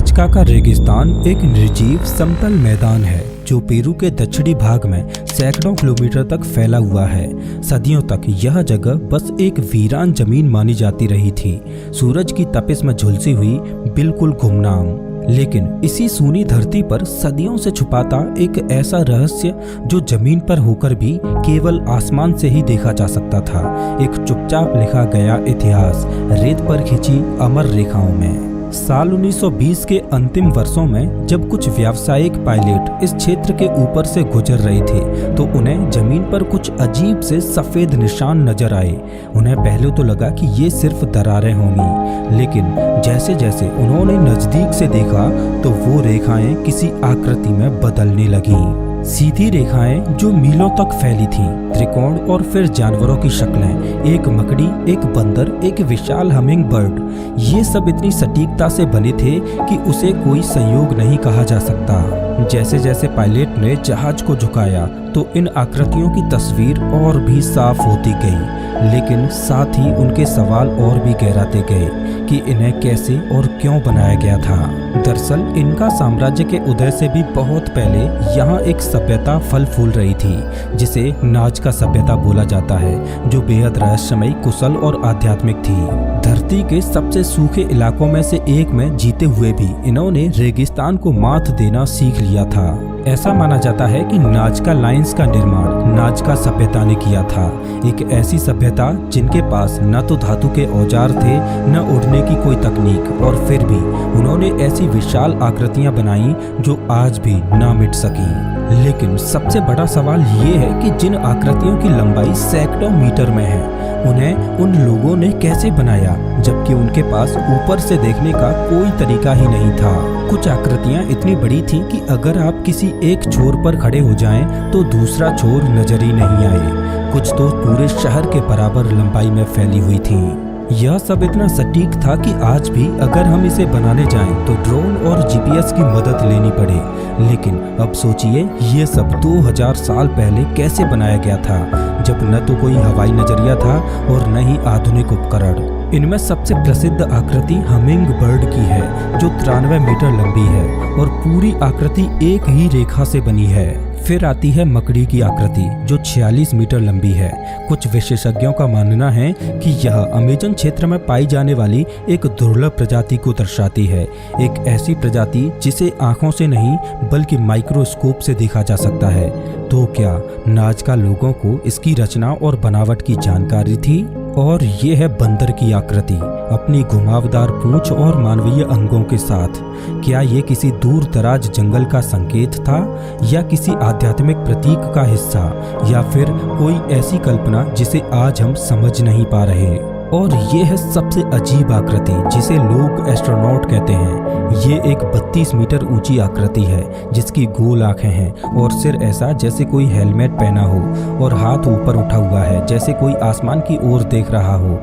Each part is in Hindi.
नाजका का रेगिस्तान एक निर्जीव समतल मैदान है जो पेरू के दक्षिणी भाग में सैकड़ों किलोमीटर तक फैला हुआ है। सदियों तक यह जगह बस एक वीरान जमीन मानी जाती रही थी, सूरज की तपिश में झुलसी हुई, बिल्कुल गुमनाम। लेकिन इसी सूनी धरती पर सदियों से छुपाता एक ऐसा रहस्य जो जमीन पर होकर भी केवल आसमान से ही देखा जा सकता था। एक चुपचाप लिखा गया इतिहास रेत पर खिंची अमर रेखाओं में। साल 1920 के अंतिम वर्षों में जब कुछ व्यावसायिक पायलट इस क्षेत्र के ऊपर से गुजर रहे थे तो उन्हें जमीन पर कुछ अजीब से सफेद निशान नजर आए। उन्हें पहले तो लगा कि ये सिर्फ दरारें होंगी, लेकिन जैसे जैसे उन्होंने नजदीक से देखा तो वो रेखाएं किसी आकृति में बदलने लगीं। सीधी रेखाएं जो मीलों तक फैली थीं, त्रिकोण और फिर जानवरों की शक्लें, एक मकड़ी, एक बंदर, एक विशाल हमिंग बर्ड, ये सब इतनी सटीकता से बने थे कि उसे कोई संयोग नहीं कहा जा सकता। जैसे जैसे पायलट ने जहाज को झुकाया तो इन आकृतियों की तस्वीर और भी साफ होती गई, लेकिन साथ ही उनके सवाल और भी गहराते गए कि इन्हें कैसे और क्यों बनाया गया था। दरअसल इनका साम्राज्य के उदय से भी बहुत पहले यहाँ एक सभ्यता फल फूल रही थी जिसे नाजका सभ्यता बोला जाता है, जो बेहद रहस्यमयी, कुशल और आध्यात्मिक थी। धरती के सबसे सूखे इलाकों में से एक में जीते हुए भी इन्होंने रेगिस्तान को मात देना सीख लिया था। ऐसा माना जाता है कि नाजका लाइन्स का निर्माण नाजका सभ्यता ने किया था, एक ऐसी सभ्यता जिनके पास न तो धातु के औजार थे न उड़ने की कोई तकनीक, और फिर भी उन्होंने ऐसी विशाल आकृतियां बनाई जो आज भी न मिट सकी। लेकिन सबसे बड़ा सवाल ये है कि जिन आकृतियों की लंबाई सैकड़ों मीटर में है, उन्हें उन लोगों ने कैसे बनाया जबकि उनके पास ऊपर से देखने का कोई तरीका ही नहीं था। कुछ आकृतियां इतनी बड़ी थीं कि अगर आप किसी एक छोर पर खड़े हो जाएं तो दूसरा छोर नजर ही नहीं आए। कुछ तो पूरे शहर के बराबर लंबाई में फैली हुई थीं। यह सब इतना सटीक था कि आज भी अगर हम इसे बनाने जाएं तो ड्रोन और जीपीएस की मदद लेनी पड़े। लेकिन अब सोचिए ये सब 2000 साल पहले कैसे बनाया गया था, जब न तो कोई हवाई नजरिया था और न ही आधुनिक उपकरण। इनमें सबसे प्रसिद्ध आकृति हमिंग बर्ड की है जो 93 मीटर लंबी है और पूरी आकृति एक ही रेखा से बनी है। फिर आती है मकड़ी की आकृति जो 46 मीटर लंबी है। कुछ विशेषज्ञों का मानना है कि यह अमेजन क्षेत्र में पाई जाने वाली एक दुर्लभ प्रजाति को दर्शाती है, एक ऐसी प्रजाति जिसे आंखों से नहीं बल्कि माइक्रोस्कोप से देखा जा सकता है। तो क्या नाजका लोगों को इसकी रचना और बनावट की जानकारी थी? और ये है बंदर की आकृति, अपनी घुमावदार पूंछ और मानवीय अंगों के साथ। क्या ये किसी दूर दराज जंगल का संकेत था, या किसी आध्यात्मिक प्रतीक का हिस्सा, या फिर कोई ऐसी कल्पना जिसे आज हम समझ नहीं पा रहे? और ये है सबसे अजीब आकृति जिसे लोग एस्ट्रोनॉट कहते हैं। ये एक 32 मीटर ऊंची आकृति है जिसकी गोल आंखें हैं और सिर ऐसा जैसे कोई हेलमेट पहना हो और हाथ ऊपर उठा हुआ है जैसे कोई आसमान की ओर देख रहा हो।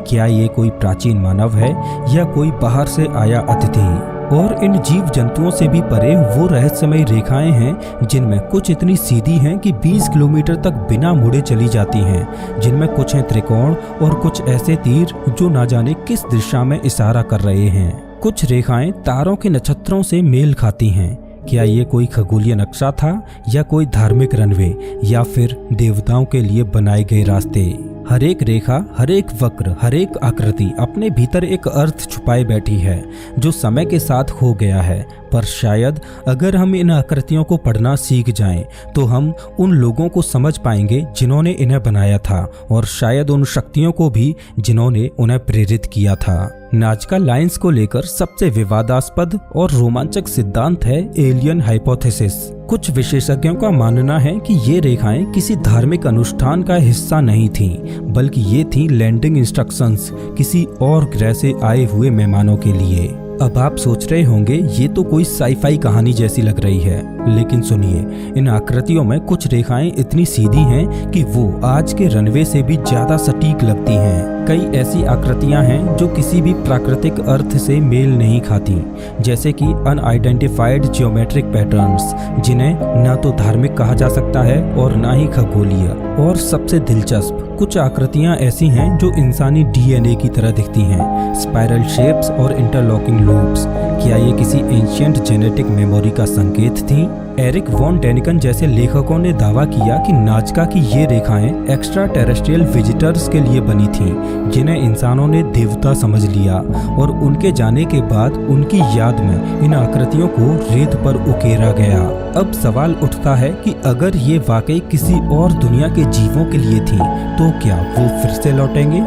क्या ये कोई प्राचीन मानव है या कोई बाहर से आया अतिथि? और इन जीव जंतुओं से भी परे वो रहस्यमयी रेखाएं हैं जिनमें कुछ इतनी सीधी हैं कि 20 किलोमीटर तक बिना मुड़े चली जाती हैं, जिनमें कुछ हैं त्रिकोण और कुछ ऐसे तीर जो ना जाने किस दिशा में इशारा कर रहे हैं। कुछ रेखाएं तारों के नक्षत्रों से मेल खाती हैं। क्या ये कोई खगोलीय नक्शा था या कोई धार्मिक रनवे या फिर देवताओं के लिए बनाए गए रास्ते? हर एक रेखा, हर एक वक्र, हर एक आकृति अपने भीतर एक अर्थ छुपाए बैठी है जो समय के साथ खो गया है। पर शायद अगर हम इन आकृतियों को पढ़ना सीख जाएं तो हम उन लोगों को समझ पाएंगे जिन्होंने इन्हें बनाया था, और शायद उन शक्तियों को भी जिन्होंने उन्हें प्रेरित किया था। नाजका लाइन्स को लेकर सबसे विवादास्पद और रोमांचक सिद्धांत है एलियन हाइपोथेसिस। कुछ विशेषज्ञों का मानना है कि ये रेखाएं किसी धार्मिक अनुष्ठान का हिस्सा नहीं थीं, बल्कि ये थीं लैंडिंग इंस्ट्रक्शंस किसी और ग्रह से आए हुए मेहमानों के लिए। अब आप सोच रहे होंगे ये तो कोई साईफाई कहानी जैसी लग रही है, लेकिन सुनिए, इन आकृतियों में कुछ रेखाएं इतनी सीधी हैं कि वो आज के रनवे से भी ज्यादा सटीक लगती हैं। कई ऐसी आकृतियां हैं जो किसी भी प्राकृतिक अर्थ से मेल नहीं खाती, जैसे कि अनआइडेंटिफाइड जियोमेट्रिक पैटर्न्स, जिन्हें ना तो धार्मिक कहा जा सकता है और ना ही खगोलीय। और सबसे दिलचस्प, कुछ आकृतियां ऐसी हैं जो इंसानी डीएनए की तरह दिखती हैं, स्पाइरल शेप्स और इंटरलॉकिंग लूप्स। क्या ये किसी एंशिएंट जेनेटिक मेमोरी का संकेत थी? एरिक वॉन डैनिकन जैसे लेखकों ने दावा किया कि नाजका की ये रेखाएं एक्स्ट्रा टेरेस्ट्रियल विजिटर्स के लिए बनी थीं, जिन्हें इंसानों ने देवता समझ लिया और उनके जाने के बाद उनकी याद में इन आकृतियों को रेत पर उकेरा गया। अब सवाल उठता है कि अगर ये वाकई किसी और दुनिया के जीवों के लिए थी, तो क्या वो फिर से लौटेंगे,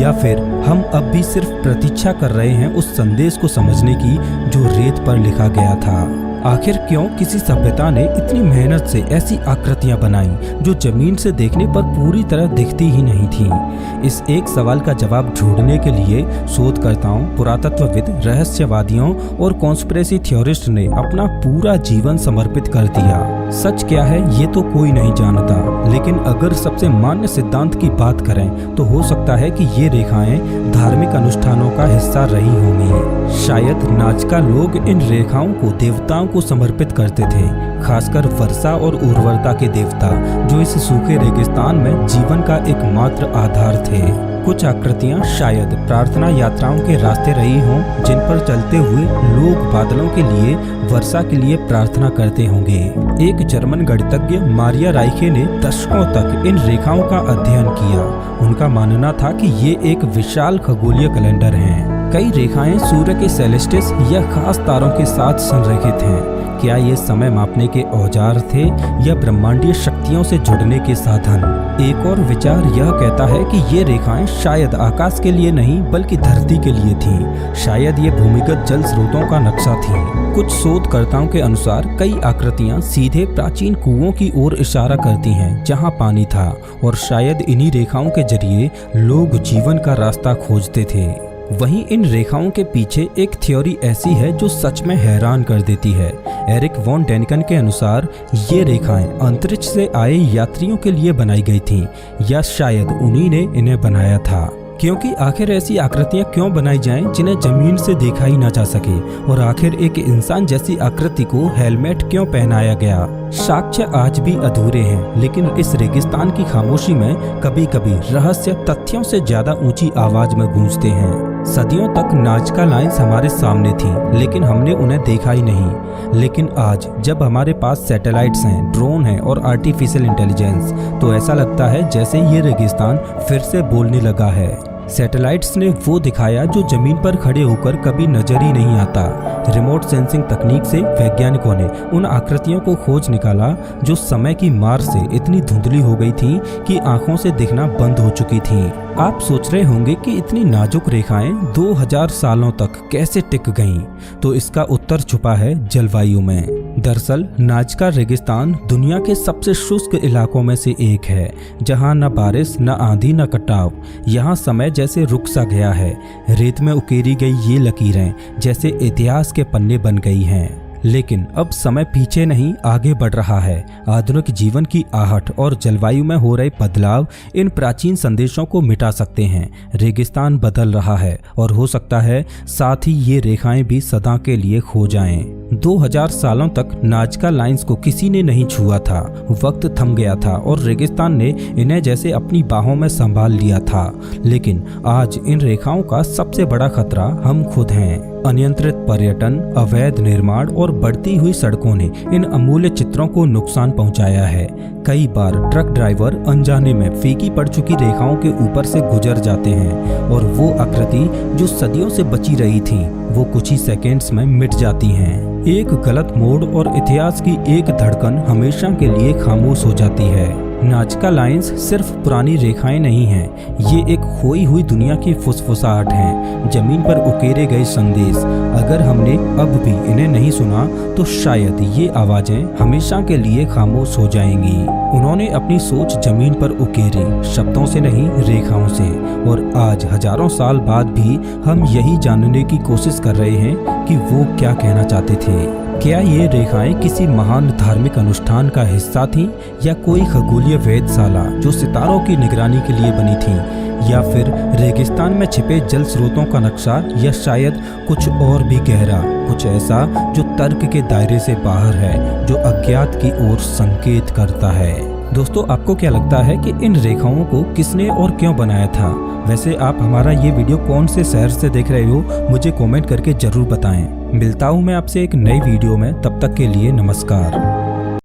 या फिर हम अब भी सिर्फ प्रतीक्षा कर रहे हैं उस संदेश को समझने की जो रेत पर लिखा गया था? आखिर क्यों किसी सभ्यता ने इतनी मेहनत से ऐसी आकृतियां बनाई जो जमीन से देखने पर पूरी तरह दिखती ही नहीं थीं? इस एक सवाल का जवाब ढूंढने के लिए शोधकर्ताओं, पुरातत्वविद, रहस्यवादियों और कॉन्स्पिरेसी थ्योरिस्ट ने अपना पूरा जीवन समर्पित कर दिया। सच क्या है ये तो कोई नहीं जानता, लेकिन अगर सबसे मान्य सिद्धांत की बात करें तो हो सकता है कि ये रेखाएं धार्मिक अनुष्ठानों का हिस्सा रही होंगी। शायद नाजका लोग इन रेखाओं को देवताओं को समर्पित करते थे, खासकर वर्षा और उर्वरता के देवता, जो इस सूखे रेगिस्तान में जीवन का एकमात्र आधार थे। कुछ आकृतियां शायद प्रार्थना यात्राओं के रास्ते रही हों, जिन पर चलते हुए लोग बादलों के लिए, वर्षा के लिए प्रार्थना करते होंगे। एक जर्मन गणितज्ञ मारिया राइखे ने दशकों तक इन रेखाओं का अध्ययन किया। उनका मानना था कि ये एक विशाल खगोलीय कैलेंडर हैं। कई रेखाएं सूर्य के सेलेस्टिस या खास तारों के साथ संरेखित हैं। क्या ये समय मापने के औजार थे या ब्रह्मांडीय शक्तियों से जुड़ने के साधन? एक और विचार यह कहता है कि ये रेखाएं शायद आकाश के लिए नहीं बल्कि धरती के लिए थीं। शायद ये भूमिगत जल स्रोतों का नक्शा थी। कुछ शोधकर्ताओं के अनुसार कई आकृतियां सीधे प्राचीन कुओं की ओर इशारा करती हैं जहां पानी था, और शायद इन्हीं रेखाओं के जरिए लोग जीवन का रास्ता खोजते थे। वहीं इन रेखाओं के पीछे एक थ्योरी ऐसी है जो सच में हैरान कर देती है। एरिक वॉन डैनिकन के अनुसार ये रेखाएं अंतरिक्ष से आए यात्रियों के लिए बनाई गई थीं, या शायद उन्हीं ने इन्हें बनाया था। क्योंकि आखिर ऐसी आकृतियां क्यों बनाई जाएं जिन्हें जमीन से देखा ही ना जा सके, और आखिर एक इंसान जैसी आकृति को हेलमेट क्यों पहनाया गया? साक्ष्य आज भी अधूरे हैं, लेकिन इस रेगिस्तान की खामोशी में कभी कभी रहस्य तथ्यों से ज्यादा ऊंची आवाज में गूंजते हैं। सदियों तक नाजका लाइंस हमारे सामने थीं, लेकिन हमने उन्हें देखा ही नहीं। लेकिन आज जब हमारे पास सैटेलाइट्स हैं, ड्रोन हैं और आर्टिफिशियल इंटेलिजेंस, तो ऐसा लगता है जैसे ये रेगिस्तान फिर से बोलने लगा है। सैटेलाइट्स ने वो दिखाया जो जमीन पर खड़े होकर कभी नजर ही नहीं आता। रिमोट सेंसिंग तकनीक से वैज्ञानिकों ने उन आकृतियों को खोज निकाला जो समय की मार से इतनी धुंधली हो गई थी कि आंखों से दिखना बंद हो चुकी थीं। आप सोच रहे होंगे कि इतनी नाजुक रेखाएं 2000 सालों तक कैसे टिक गईं? तो इसका उत्तर छुपा है जलवायु में। दरअसल नाजका रेगिस्तान दुनिया के सबसे शुष्क इलाकों में से एक है, जहां न बारिश, न आंधी, न कटाव। यहाँ समय जैसे रुक सा गया है। रेत में उकेरी गई ये लकीरें जैसे इतिहास के पन्ने बन गई हैं। लेकिन अब समय पीछे नहीं आगे बढ़ रहा है। आधुनिक जीवन की आहट और जलवायु में हो रहे बदलाव इन प्राचीन संदेशों को मिटा सकते हैं। रेगिस्तान बदल रहा है और हो सकता है साथ ही ये रेखाएं भी सदा के लिए खो जाएं। 2000 सालों तक नाजका लाइंस को किसी ने नहीं छुआ था। वक्त थम गया था और रेगिस्तान ने इन्हें जैसे अपनी बाहों में संभाल लिया था। लेकिन आज इन रेखाओं का सबसे बड़ा खतरा हम खुद हैं। अनियंत्रित पर्यटन, अवैध निर्माण और बढ़ती हुई सड़कों ने इन अमूल्य चित्रों को नुकसान पहुंचाया है। कई बार ट्रक ड्राइवर अनजाने में फीकी पड़ चुकी रेखाओं के ऊपर से गुजर जाते हैं और वो आकृति जो सदियों से बची रही थी वो कुछ ही सेकेंड्स में मिट जाती हैं। एक गलत मोड़ और इतिहास की एक धड़कन हमेशा के लिए खामोश हो जाती है। नाजका लाइंस सिर्फ पुरानी रेखाएं नहीं हैं, ये एक खोई हुई दुनिया की फुसफुसाहट हैं, जमीन पर उकेरे गए संदेश। अगर हमने अब भी इन्हें नहीं सुना तो शायद ये आवाजें हमेशा के लिए खामोश हो जाएंगी। उन्होंने अपनी सोच जमीन पर उकेरी, शब्दों से नहीं रेखाओं से, और आज हजारों साल बाद भी हम यही जानने की कोशिश कर रहे हैं कि वो क्या कहना चाहते थे। क्या ये रेखाएं किसी महान धार्मिक अनुष्ठान का हिस्सा थीं, या कोई खगोलीय वेधशाला जो सितारों की निगरानी के लिए बनी थी, या फिर रेगिस्तान में छिपे जल स्रोतों का नक्शा, या शायद कुछ और भी गहरा, कुछ ऐसा जो तर्क के दायरे से बाहर है, जो अज्ञात की ओर संकेत करता है। दोस्तों, आपको क्या लगता है कि इन रेखाओं को किसने और क्यों बनाया था? वैसे आप हमारा ये वीडियो कौन से शहर से देख रहे हो, मुझे कमेंट करके जरूर बताएं। मिलता हूँ मैं आपसे एक नई वीडियो में, तब तक के लिए नमस्कार।